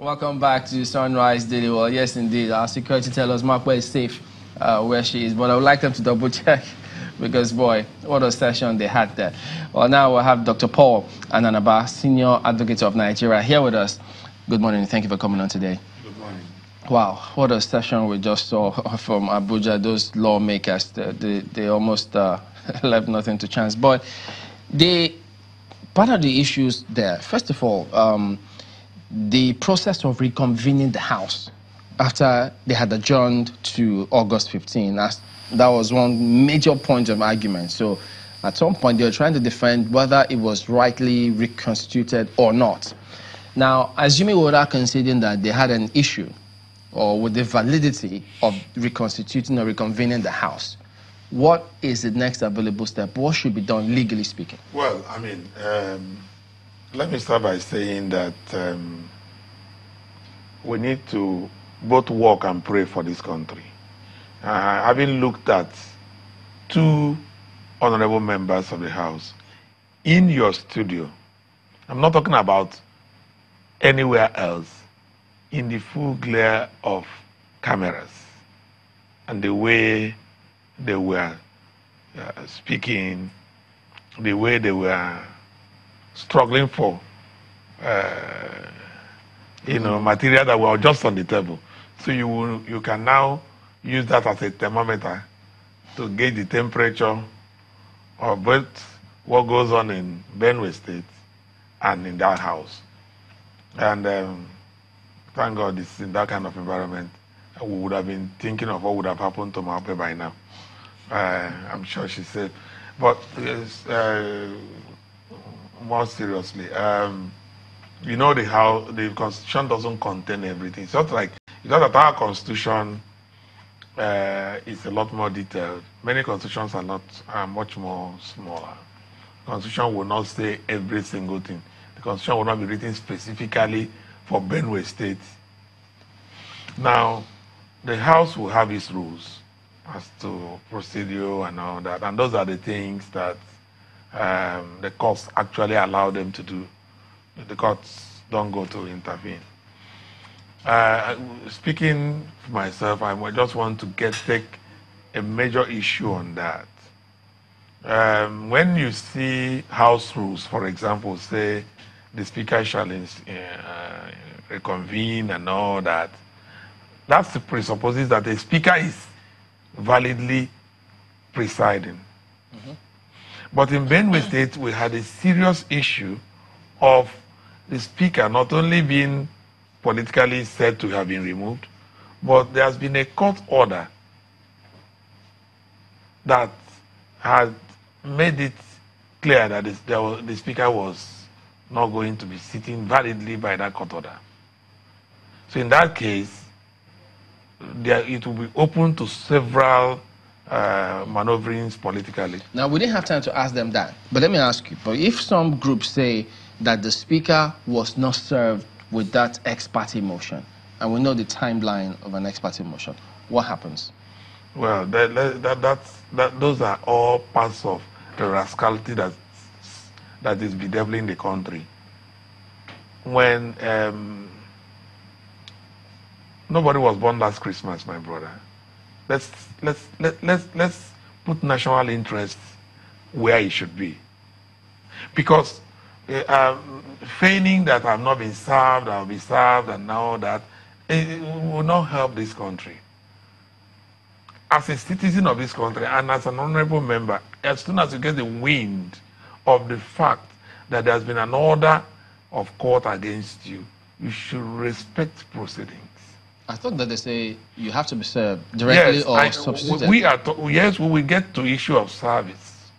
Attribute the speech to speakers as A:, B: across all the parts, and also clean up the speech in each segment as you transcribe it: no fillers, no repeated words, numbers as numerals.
A: Welcome back to Sunrise Daily. Well, yes, indeed. Our security tell us Markwa is safe where she is, but I would like them to double check because, boy, what a session they had there. Well, now we'll have Dr. Paul Ananaba, Senior Advocate of Nigeria, here with us. Good morning. Thank you for coming on today.
B: Good morning.
A: Wow, what a session we just saw from Abuja. Those lawmakers, they almost left nothing to chance. But part of the issues there, first of all, the process of reconvening the House after they had adjourned to August 15, that was one major point of argument. So at some point, they were trying to defend whether it was rightly reconstituted or not. Now, assuming without considering that they had an issue or with the validity of reconstituting or reconvening the House, what is the next available step? What should be done, legally speaking?
B: Well, I mean, let me start by saying that we need to both work and pray for this country. Having looked at two honorable members of the House in your studio, I'm not talking about anywhere else, in the full glare of cameras and the way they were speaking, the way they were struggling for material that were just on the table. So you can now use that as a thermometer to gauge the temperature of both what goes on in Benue State and in that House. And thank God it's in that kind of environment. We would have been thinking of what would have happened to Mape by now. I'm sure she's safe. But more seriously, the Constitution doesn't contain everything. It's not like, that our Constitution is a lot more detailed. Many constitutions are much more smaller. The Constitution will not say every single thing. The Constitution will not be written specifically for Benue State. Now, the House will have its rules as to procedure and all that, and those are the things that the courts actually allow them to do. The courts don't go to intervene. Speaking for myself, I just want to take a major issue on that. When you see House rules, for example, say the Speaker shall reconvene and all that, that presupposes that the Speaker is validly presiding. Mm-hmm. But in Benue State, we had a serious issue of the Speaker not only being politically said to have been removed, but there has been a court order that had made it clear that the Speaker was not going to be sitting validly by that court order. So in that case, it will be open to several maneuverings politically.
A: Now, we didn't have time to ask them that, but let me ask you, but if some groups say that the Speaker was not served with that ex parte motion, and we know the timeline of an ex parte motion, what happens?
B: Well, those are all parts of the rascality that is bedeviling the country. When nobody was born last Christmas, my brother. Let's put national interest where it should be. Because feigning that I've not been served, I'll be served, and now that, it will not help this country. As a citizen of this country and as an honorable member, as soon as you get the wind of the fact that there's been an order of court against you, you should respect proceedings.
A: I thought that they say you have to be served directly or substituted.
B: Yes, we will get to issue of service.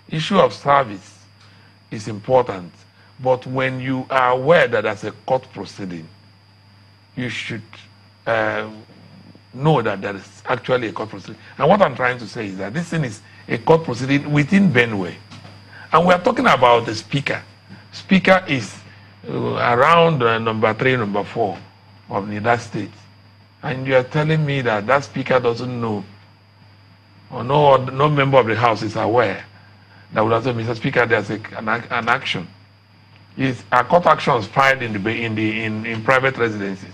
B: Issue of service is important, but when you are aware that there's a court proceeding, you should know that there is actually a court proceeding. And what I'm trying to say is that this thing is a court proceeding within Benue. And we are talking about the Speaker. Speaker is around number 3, number 4 of Nida State. And you are telling me that that Speaker doesn't know, or no member of the House is aware that would also, Mr. Speaker, there's an action. are court actions filed in private residences.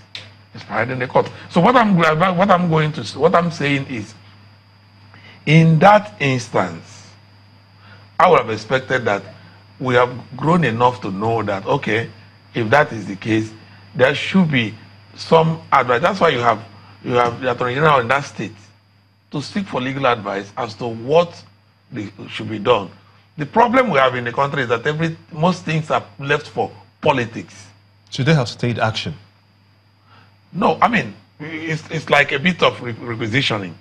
B: It's filed in the court. So what I'm saying is, in that instance, I would have expected that we have grown enough to know that, okay, if that is the case, there should be some advice. That's why you have the Attorney General in that state to seek for legal advice as to what should be done. The problem we have in the country is that most things are left for politics.
C: Should they have state action?
B: No, I mean, it's like a bit of requisitioning.